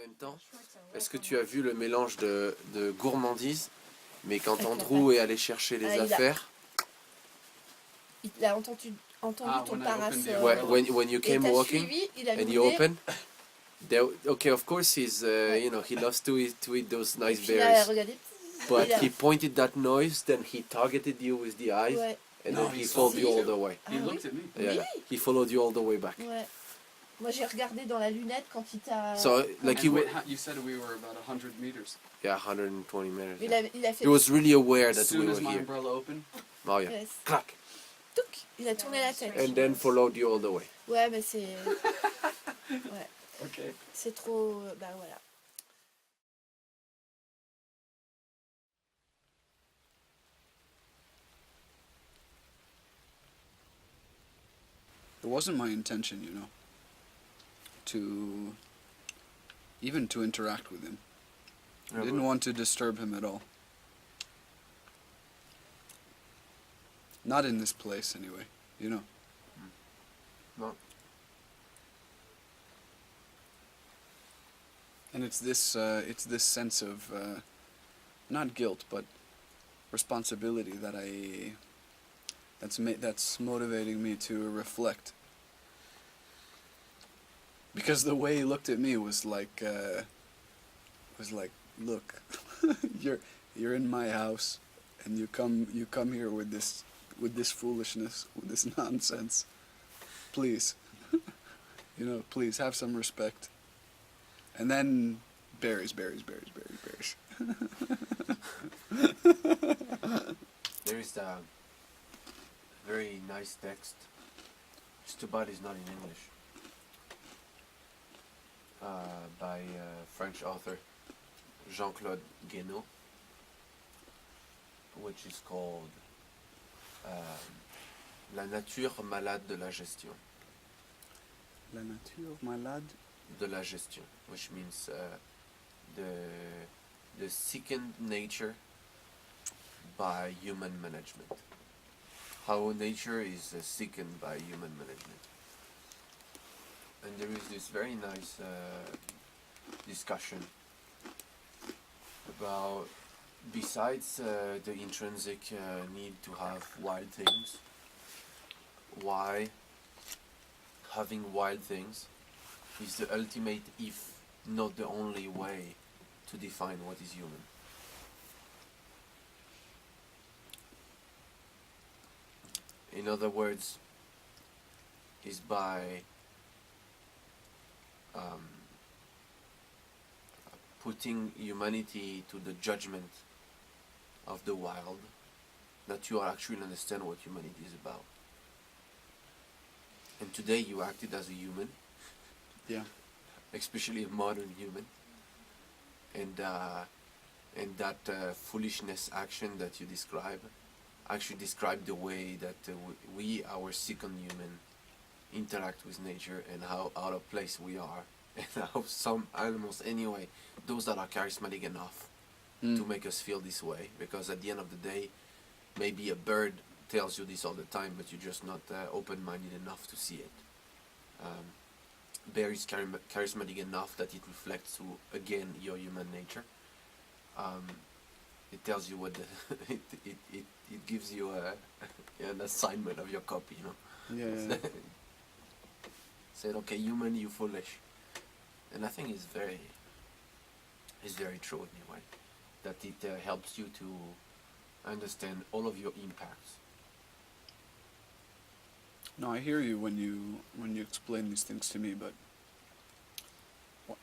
même temps, est-ce que tu as vu le mélange de gourmandise, mais quand Andrew est allé chercher les affaires... Il a entendu ton parasol. When you came walking and you open, okay, of course he's, you know, he loves to eat those nice berries. But he pointed that noise, then he targeted you with the eyes, and then he followed you all the way. He looked at me. Yeah, he followed you all the way back. Ouais. Moi j'ai regardé dans la lunette quand il t'a... So, like you said we were about 100 meters. Yeah, 120 meters. Il a fait... He was really aware that as soon we as were my here. umbrella opened. Oh yeah. Yes. Clac. Touc, il a tourné la tête. And then followed you all the way. Ouais, mais c'est... Ouais. Okay. C'est trop... Bah voilà. It wasn't my intention, you know, even to interact with him. I didn't want to disturb him at all. Not in this place, anyway, you know. No. And it's this sense of, not guilt, but responsibility that that's motivating me to reflect. Because the way he looked at me was like, look, you're in my house, and you come here with this foolishness, with this nonsense. Please, you know, please have some respect. And then berries. There is a very nice text. It's too bad it's not in English. By French author Jean-Claude Guénaud, which is called La nature malade de la gestion. La nature malade de la gestion, which means the sickened nature by human management. How nature is sickened by human management. And there is this very nice discussion about, besides the intrinsic need to have wild things, why having wild things is the ultimate, if not the only way, to define what is human. In other words, is by putting humanity to the judgment of the wild, that you actually understand what humanity is about. And today you acted as a human. Yeah. Especially a modern human. And that foolishness action that you describe actually describe the way that we, our second human, interact with nature, and how out of place we are, and how some animals, anyway, those that are charismatic enough to make us feel this way, because at the end of the day, maybe a bird tells you this all the time, but you're just not open-minded enough to see it. Bear is charismatic enough that it reflects to, again, your human nature. It tells you what it gives you an assignment of your copy, you know. Yeah. Said, okay, human, you foolish. And I think it's very true anyway, that it helps you to understand all of your impacts. No, I hear you when you explain these things to me, but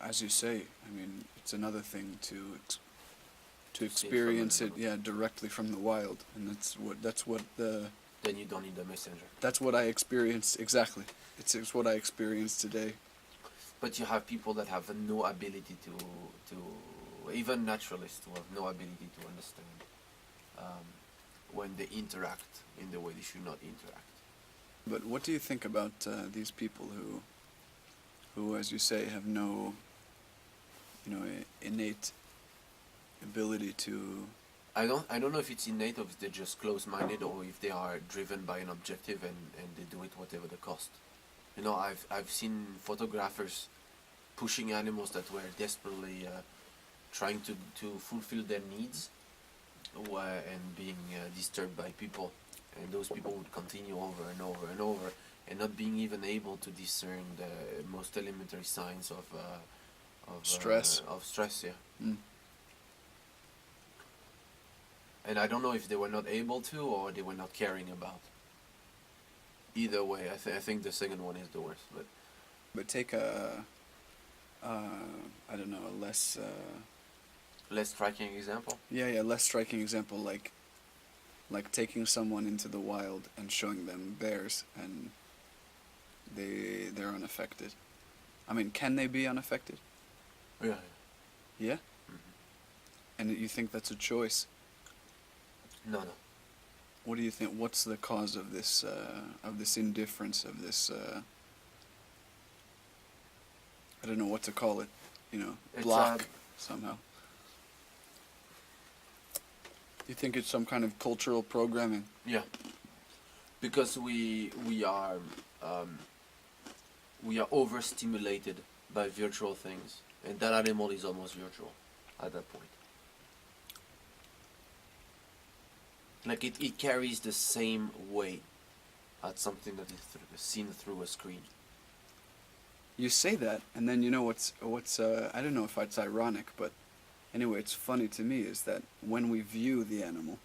as you say, I mean, it's another thing to experience it, directly from the wild, and that's what Then you don't need a messenger. That's what I experienced exactly. It's what I experienced today. But you have people that have no ability to even naturalists who have no ability to understand when they interact in the way they should not interact. But what do you think about these people who, as you say, have no, innate ability to? I don't know if it's innate or if they're just close-minded, or if they are driven by an objective and they do it whatever the cost. I've seen photographers pushing animals that were desperately trying to fulfill their needs, and being disturbed by people, and those people would continue over and over and over, and not being even able to discern the most elementary signs of Stress. Of stress, yeah. Mm. And I don't know if they were not able to or they were not caring about. Either way, I think the second one is the worst. But take a, I don't know, a less, Less striking example. yeah, less striking example, like taking someone into the wild and showing them bears, and they're unaffected. I mean, can they be unaffected? Yeah. Yeah. Mhm. And you think that's a choice? No, no. What do you think? What's the cause of this indifference, of this? I don't know what to call it. You know, It's, block somehow. You think it's some kind of cultural programming? Yeah. Because we are overstimulated by virtual things, and that animal is almost virtual at that point. Like it carries the same weight as something that is seen through a screen. You say that, and then you know what's I don't know if it's ironic, but anyway, it's funny to me is that when we view the animal,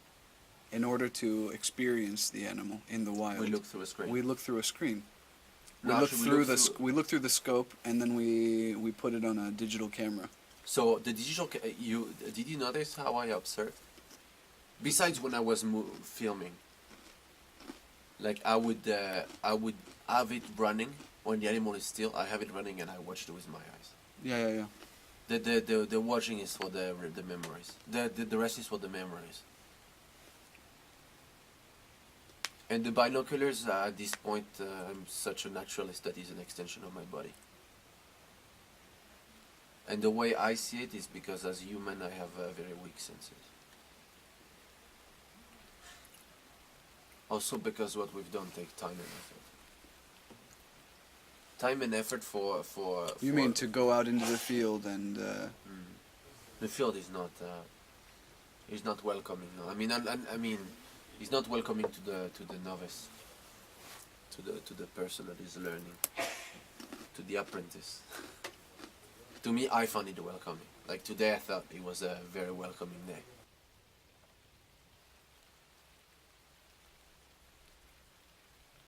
in order to experience the animal in the wild, We look through a screen. we look through a screen. No, actually, We look through the scope, and then we put it on a digital camera. So the digital, did you notice how I observed? Besides when I was filming, like I would have it running when the animal is still. I have it running and I watch it with my eyes. Yeah. The watching is for the memories. The rest is for the memories. And the binoculars, at this point, I'm such a naturalist that is an extension of my body. And the way I see it is because as a human I have very weak senses. Also because what we've done takes time and effort. Time and effort for You mean to go out into the field and? The field is not welcoming. No? I mean, it's not welcoming to the novice, to the person that is learning, to the apprentice. To me, I found it welcoming. Like today, I thought it was a very welcoming day.